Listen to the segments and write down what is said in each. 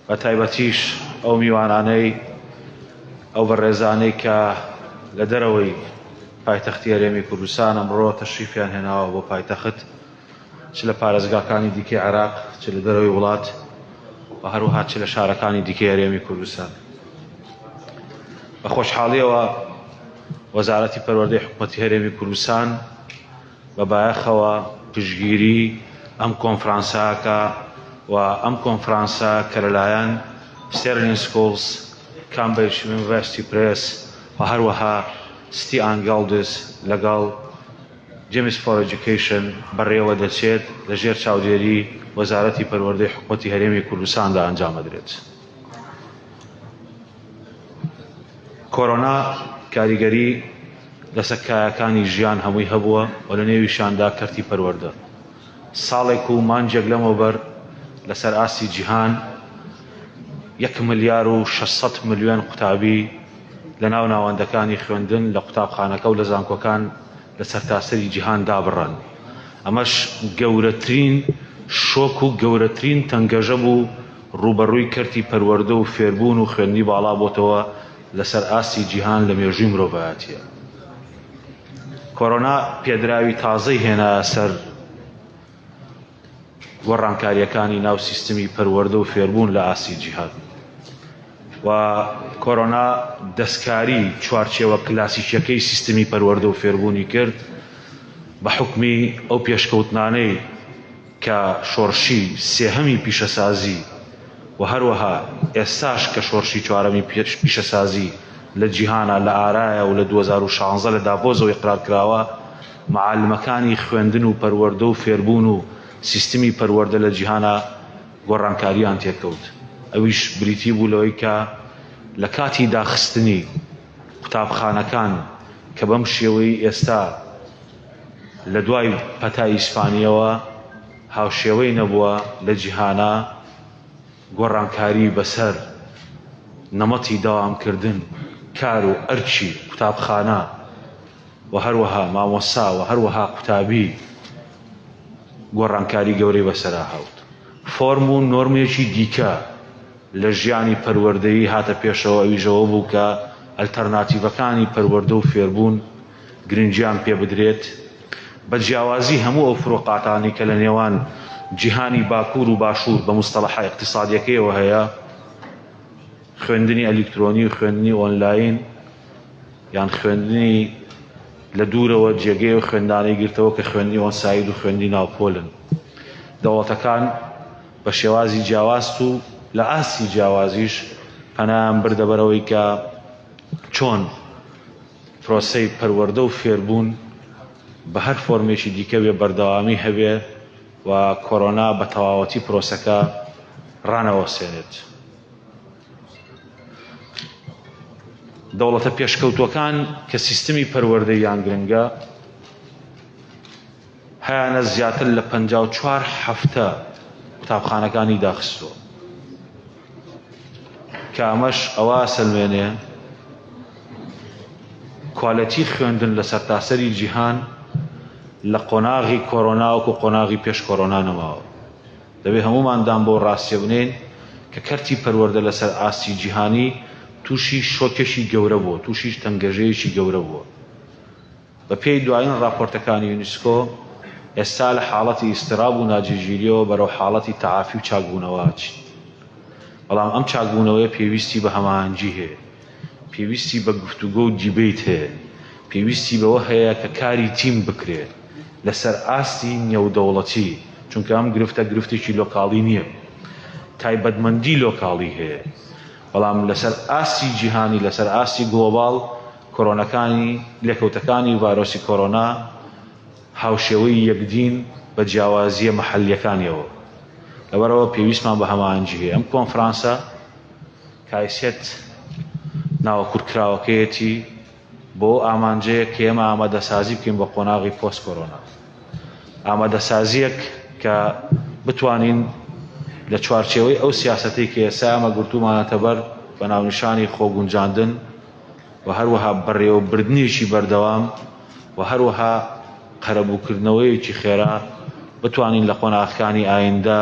بە تایبەتیش ئەو میوانانەی ئەو بەڕێزانەی کە لە دەرەوەی پایتەختی هەرێمی کوردستان ئەمڕۆ تەشریفیان هێناوە بۆ پایتەخت، چ لە پارێزگاکانی دیکەی عێراق، چ لە دەرەوەی وڵات و هەروەها چ لە شارەکانی دیکەی هەرێمی کوردستان. بە خۆشحاڵیەوە وەزارەتی پەروەردەی حکوومەتی هەرێمی کوردستان بەبایەخەوە پشتگیری ئەم کۆنفرانساکە و ئەم کۆنفرانسە کە لەلایەن ستێرلینگ سکوڵز، کامبریج یونیڤەرسیتی پرێس و هەروەها ستی ئانگەڵدز لەگەڵ جێمس فۆر ئێجوکیشن بەڕێوە دەچێت لەژێر چاودێری وەزارەتی پەروەردەی حکوومەتی هەرێمی کوردستاندا ئەنجام ئەدرێت. کۆرۆنا کاریگەری لە سەرکایەکانی ژیان هەمووی هەبووە و لە نێویشاندا کەرتی پەروەردە. ساڵێک و مانجێک لەمەوبەر لەسەر ئاستی جیهان 1.6 ملیۆن قوتابی لە ناو ناوەندەکانی خوێندن لە قوتابخانەکە و لە زانکۆکان لە سەرتاسەری جیهان دابڕن. ئەمەش گەورەترین شۆک و گەورەترین تەنگەژە بوو ڕوبەڕووی کەرتی پەروەردە و فێربوون و خوێندنی باڵا بۆتەوە لەسەر ئاستی جیهان لە مێژووی مرۆڤایەتیە. کۆرۆنا پێدراوی تازەی هێنایە سەر گۆڕانکاریەکانی ناو سیستمی پەروەردە و فێربوون لە ئاستی جیهان و کۆرۆنا دەستکاری چوارچێوە کلاسیکیەکەی سیستمی پەروەردە و فێربوونی کرد بە حوکمی ئەو پێشکەوتنانەی کە شۆڕشی سێهەمی پیشەسازی و هەروەها ئێستاش کە شۆڕشی چوارەمی پیشەسازی لە جیهانە لە ئارایە و لە 2016 لە داڤۆزەوەی قرارکراوە، معالمەکانی خوێندن و پەروەردە و فێربوون و سیستمی پەروەردە لە جیهانە گۆڕانکاریان تێکەوت. ئەویش بریتی بوو لەوەی کە لە کاتی داخستنی قوتابخانەکان کە بەم شێوەی ئێستا لە دوای پەتای ئیسپانیەوە هاوشێوەی نەبووە لە جیهانە گۆڕانکاری بەسەر نەمەتی داوامکردن کار و ئەرکی قوتابخانە و هەروەها مامۆستا و هەروەها قوتابی گۆڕانکاری گەورەی بەسەرا هەوت. فۆرم و نۆرمێکی دیکە لە ژیانی پەروەردەیی هاتە پێشەوە، ئەویژەوە بوو کە ئەلتەرناتیڤەکانی پەروەردە و فێربوون گرنگیان پێ بدرێت بە جیاوازی هەموو ئەو فڕۆقاتانی کە لە نێوان جیهانی باکوور و باشوور بە مستەڵەحە اقتصادیەکەیەوە هەیە، خوێندنی ئەلیکترۆنی و خوێندنی ئۆنلاین یان خوێندنی لە دوورەوە جێگەی و خوێندانەی گرتەوە کە خوێندنی ئۆنساید و خوێندنی ناوپۆلن. دەوڵەتەکان بە شێوازی جیاواز و لە ئاستی جیاوازیش پەنایان بردە بەرەوەی کە چۆن پرۆسەی پەروەردە و فێربوون بە هەر فۆرمێکی دیکە بێ بەردەوامی هەبێ و کۆرۆنا بە تەواوەتی پرۆسەکە ڕانەوەسێنێت. دەوڵەتە پێشکەوتوەکان کە سیستمی پەروەردەییان گرنگە هەیانە زیاتر لە 54 هەفتە قوتابخانەکانی داخستووە، کە ئەمەش ئەوە سەلمێنێ کوالەتی خوێندن لە سەرتاسەری جیهان لە قۆناغی کۆرۆنا وەکو قۆناغی پێش کۆرۆنا نەماوە. دەبێ هەموماندان بۆ ڕاستیە بنین کە کەرتی پەروەردە لەسەر ئاستی جیهانی تووشی شۆکێکی گەورە بووە، تووشی تەنگەژەیەکی گەورە بووە. بە پێی دوایین راپۆرتەکانی یونسکۆ ئێستا لە حاڵەتی ئیستراب و ناجێگیریەوە بەرەو حاڵەتی تەعافی و چاکبوونەوە چین. بەڵام ئەم چاکبوونەوەی پێویستی بە هەماهەنگی هەیە، پێویستی بە گفتوگۆ و دیبیت هەیە، پێویستی بەوە هەیە کە کاری تیم بکرێت لەسەر ئاستی نێودەوڵەتی، چونکە ئەم گرفتە گرفتێکی لۆکاڵی نییە، تایبەتمەندی لۆکاڵی هەیە. بەڵام لەسەر ئاستی جیهانی، لەسەر ئاستی گلۆباڵ، کۆرۆنەکانی لێکەوتەکانی ڤایرۆسی کۆرۆنا هاوشێوەی یەکدین بە جیاوازیە مەحەلیەکانیەوە. لەبەرەوە پێویستمان بە هەماهەنگی هەیە. ئەم کۆنفرانسە کایسێت ناوەکورکراوەکەیەتی بۆ ئامانجەیە کە ئێمە ئامادەسازی بکەین بە قۆناغی پۆست کۆرۆنا، ئامادەسازیەک کە بتوانین لە چوارچێوەی ئەو سیاسەتەی کە ئێستا ئەمە گرتومانەتە بەر بە ناونیشانی خۆگونجاندن و هەروەها بەڕێوەبردنێکی بەردەوام و هەروەها قەرەبووکردنەوەیەکی خێرا بتوانین لە قۆناغەکانی ئایندە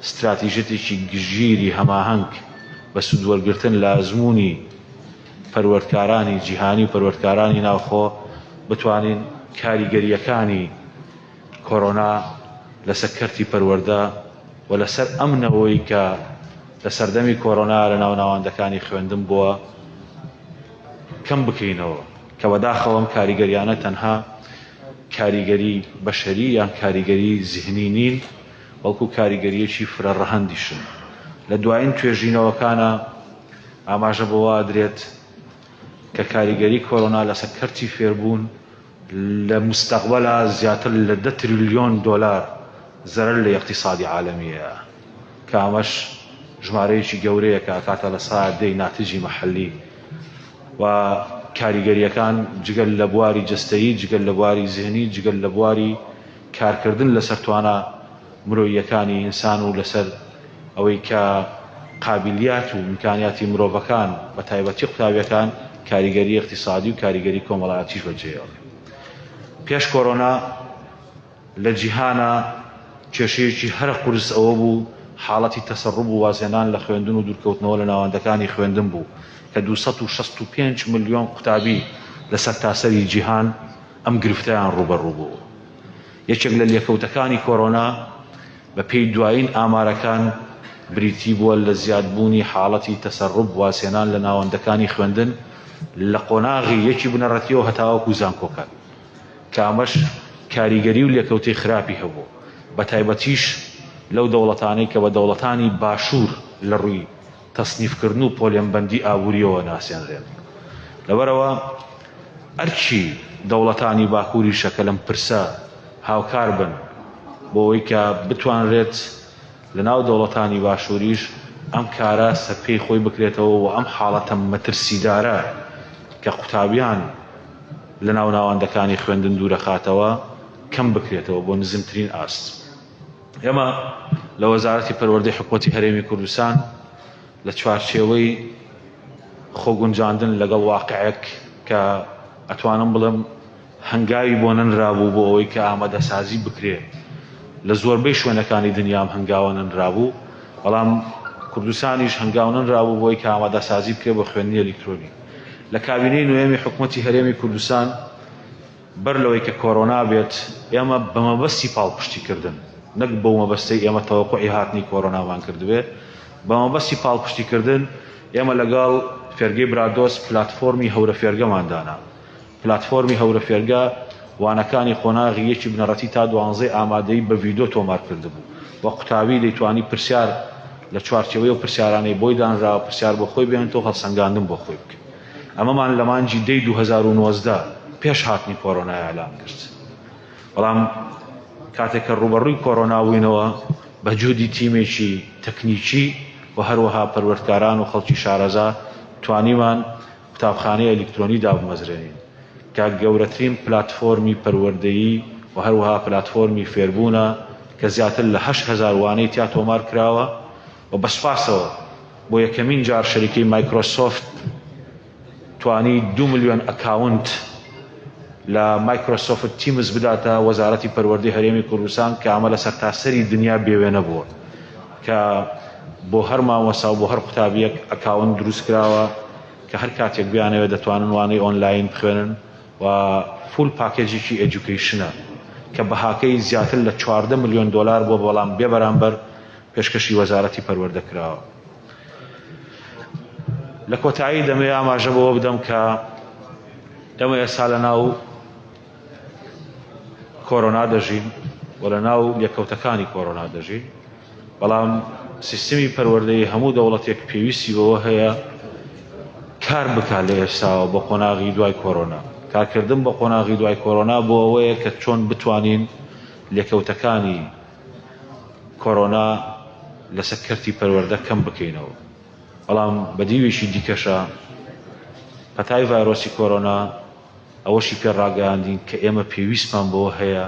استراتیژیەتێکی گژیری هەماهەنگ بە سوودوەرگرتن لە ئەزموونی پەروەردکارانی جیهانی و پەروەردکارانی ناوخۆ بتوانین کاریگەریەکانی کۆڕۆنا لەسەر کەرتی پەروەردە و لەسەر ئەمنەوەی کە لە سەردەمی کۆڕۆنا لە ناو ناوەندەکانی خوێندن بووە کەم بکەینەوە کە بەداخەوە ئەم کاریگەریانە تەنها کاریگەری بەشەری یان کاریگەری زیهنی نین بەڵکو کاریگەریەکی فرە ڕەهەندیشن. لە دوایین توێژینەوەکانە ئاماژە بەوە درێت کە کاریگەری کۆڕۆنا لەسەر کەرتی فێربوون لە مستەقبەلا زیاتر لە 10 تریلیۆن دۆلار زەرەر لە اقتصادی عالەمیە کە ئەمەش ژمارەیەکی گەورەیە کە کاتە لە سەعاتدەی ناتجی مەحەلی و کاریگەریەکان جگەل لە بواری جەستەیی جگەل لە بواری زیهنی جگەل لە بواری کارکردن لەسەر توانە مرۆییەکانی ئینسان و لەسەر ئەوەی کە قابلیات و ئیمکانیاتی مرۆڤەکان بە تایبەتی قوتابیەکان کاریگەری اقتصادی و کاریگەری کۆمەڵایەتیش بەجێهێڵێ. پێش کۆڕۆنا لە جیهانە کێشەیەکی هەر قورس ئەوە بوو حاڵەتی تەسەڕوب و وازێنان لە خوێندن و دوورکەوتنەوە لە ناوەندەکانی خوێندن بوو کە 265 ملیۆن قوتابی لە سەرتاسەری جیهان ئەم گرفتەیان ڕوبەڕوو بوو. یەکێک لە لێکەوتەکانی کۆڕۆنا بە پێی دوایین ئامارەکان بریتی بووە لە زیادبوونی حاڵەتی تەسەڕوب وازێنان لە ناوەندەکانی خوێندن لە قۆناغی یەکی بنەڕەتیەوە هەتاوەکو زانکۆکان کە ئەمەش کاریگەری و لێکەوتەی خراپی هەبوو بە تایبەتیش لەو دەوڵەتانەی کە بە دەوڵەتانی باشوور لە ڕووی تەسنیفکردن و پۆلێنبەندی ئابوووریەوە ناسێنرێن. لەبەرەوە ئەرچی دەوڵەتانی باکووری شەکە لەم پرسە هاوکار بن بۆ ئەوەی کە بتوانرێت لە ناو دەوڵەتانی باشووریش ئەم کارە سەرپێی خۆی بکرێتەوە و ئەم حاڵەتە مەترسیدارە کە قوتابیان لە ناو ناوەندەکانی خوێندن دوورەخاتەوە کەم بکرێتەوە بۆ نزمترین ئاست. ئێمە لە وەزارەتی پەروەردەی حکوومەتی هەرێمی کوردستان لە چوارچێوەی خۆگونجاندن لەگەڵ واقعەک کە ئەتوانم بڵێم هەنگاوی بۆ نەنرابوو بۆ ئەوەی کە ئامادەسازی بکرێت لە زۆربەی شوێنەکانی دنیام هەنگاوە نەنرابوو بەڵام کوردستانیش هەنگاو نەنرابوو بۆی کە ئامادەسازی بکرێت بە خوێندنی ئەلیکترۆنی. لە کابینەی نوێمی حکوومەتی هەرێمی کوردستان بەر لەوەی کە کۆڕۆنا بێت ئێمە بە مەبەستی پاڵپشتیکردن نەک بەو مەبەستەی ئێمە تەوەقوعی هاتنی کۆڕۆنامان کردبێ بە مەبەستی پاڵپشتیکردن ئێمە لەگەڵ فێرگەی برادۆس پلاتفۆرمی هەورە فێرگەماندانا. پلاتفۆرمی هەورە فێرگە وانەکانی قۆناغی یەکی بنەڕەتی تا 12 ئامادەی بە ڤیدۆ تۆمار کرده بوو وە قوتابی دەیتوانی پرسیار لە چوارچێوەی و پرسیارانەی بۆی دانراوە پرسیار بۆ خۆی بێنێتەوە هەڵسەنگاندن بۆ خۆی بکە. ئەمەمان لە مانجی دەی 2019 پێش هاتنی کۆڕۆنا ئەعلان کرد. بەڵام کاتێک کە ڕوبەڕووی کۆڕۆنا بووینەوە بە جهودی تیمێکی تەکنیکی و هەروەها پەروەردکاران و خەڵکی شارەزا توانیمان قوتابخانەی ئەلیکترۆنی دابمەزرێنین کە گەورەترین پلاتفۆرمی پەروەردەیی و هەروەها پلاتفۆرمی فێربوونە کە زیاتر لە 8,000 وانەی تیا تۆمار کراوە و بەسپاسەوە بۆ یەکەمین جار شەریکەی مایکرۆسۆفت توانی 2 ملیۆن ئەکاونت لە مایکرۆسۆفت تیمز بداتە وەزارەتی پەروەردەی هەرێمی کوردستان کە ئەمە لە سەرتاسەری دنیا بێوێنە بووە کە بۆ هەر مامۆستا و بۆ هەر قوتابیەک ئەکاونت دروست کراوە کە هەر کاتێک بیانەوێت دەتوانن وانەی ئۆنلاین بخوێنن و فول پاکێجێکی ئێجوکەیشنە کە بەهاکەی زیاتر لە 14 ملیۆن دۆلار بۆ بەڵام بێ بەرامبەر پێشکەشی وەزارەتی پەروەردە کراوە. لە کۆتایی دەمێ ئاماژە بەوە بدەم کە ئێمە ئێستا لە ناو کۆڕۆنا دەژین و لە ناو یەکەوتەکانی کۆڕۆنا دەژین بەڵام سیستمی پەروەردەی هەموو دەوڵەتێک پێویستی بەوە هەیە کار بکات لە ئێستاوە بە قۆناغی دوای کۆڕۆنا. کارکردن بە قۆناغی دوای کۆڕۆنا بۆ ئەوەیە کە چۆن بتوانین لێکەوتەکانی کۆڕۆنا لەسەر کەرتی پەروەردە کەم بکەینەوە. بەڵام بە دیوێکی دیکەشە پەتای ڤایرۆسی کۆڕۆنا ئەوەشی پێڕاگەاندین کە ئێمە پێویستمان بەوە هەیە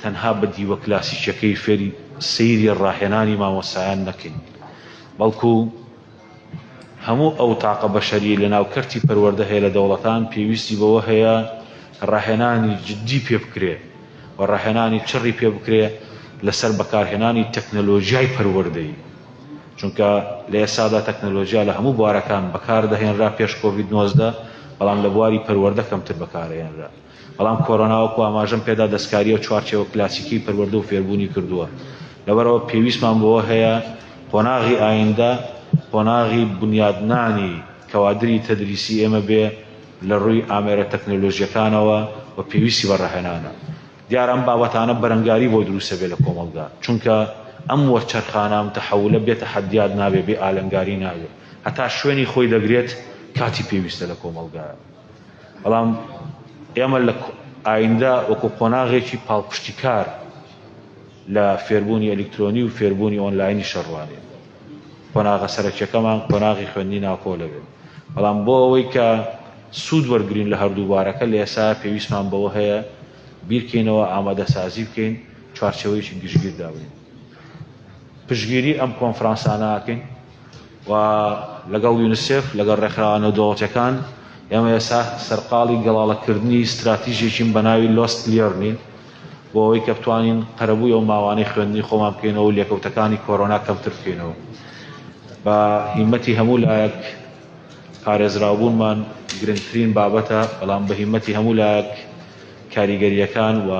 تەنها بە دیوە کلاسیکەکەی فێری سەیری ڕاهێنانی مامۆستایان نەکەین بەڵکو هەموو ئەو تاقە بەشەری لە ناو کەرتی پەروەردە هەیە لە دەوڵەتان پێویستی بەوە هەیە ڕاهێنانی جدی پێ بکرێ و ڕاهێنانی چڕی پێ بکرێ لەسەر بەکارهێنانی تەکنەلۆژیای پەروەردەیی، چونکە لە ئێستادا تەکنەلۆژیا لە هەموو بوارەکان بەکاردەهێنرا پێش کۆڤید-19 بەڵام لە بواری پەروەردە کەمتر بەکارهێنرا. بەڵام کۆرۆناوەکو ئاماژەم پێدا دەستکاریە و چوارچێوە کلاسیکی پەروەردە و فێربوونی کردووە. لەبەرەوە پێویستمان بەوە هەیە قۆناغی ئایندە قۆناغی بنیادنانی کەوادری تەدریسی ئێمە بێ لە ڕووی ئامێرە تەکنەلۆژیەکانەوە و پێویستی بەڕاهێنانە. دیارە ئەم بابەتانە بەرەنگاری بۆ دروستە بێ لە کۆمەڵگا، چونکە ئەم وەرچەرخانە ئەم تەحەولە بێتە حەدیاد نابێ، بێ ئالەنگاری نابێ، هەتا شوێنی خۆی دەگرێت کاتی پێویستە لە کۆمەڵگایە. بەڵام ئێمە لە ئایندە وەکو قۆناغێکی پاڵپشتیکار لە فێربوونی ئەلکترۆنی و فێربوونی ئۆنلاینی شەڕوانێ. قۆناغە سەرەکیەکەمان قۆناغی خوێندنی ناوکۆڵە بێت. بەڵام بۆ ئەوەی کە سوود وەرگرین لە هەردوو بارەکە لە ئێستا پێویستمان بەوە هەیە بیرکەینەوە، ئامادەسازی بکەین، چوارچێوەیەکی گشتگیر دابین. پشتگیری ئەم کۆنفرانسانەکەین و لەگەڵ یونیسف لەگەڵ ڕێکخراوانە دەوڵەتیەکان ئێمە ئێستا سەرقاڵی گەڵاڵەکردنی استراتیژیەکین بە ناوی لۆست کلیێرنین بۆ ئەوەی کە بتوانین قەرەبووی ئەو ماوانەی خوێندنی خۆمان بکەینەوە و لێکەوتەکانی کۆرۆنا کەمتر بکەینەوە. بە هیمەتی هەموو لایەک پارێزراوبوونمان گرنگترین بابەتە، بەڵام بە هیمەتی هەموو لایەک کاریگەریەکان و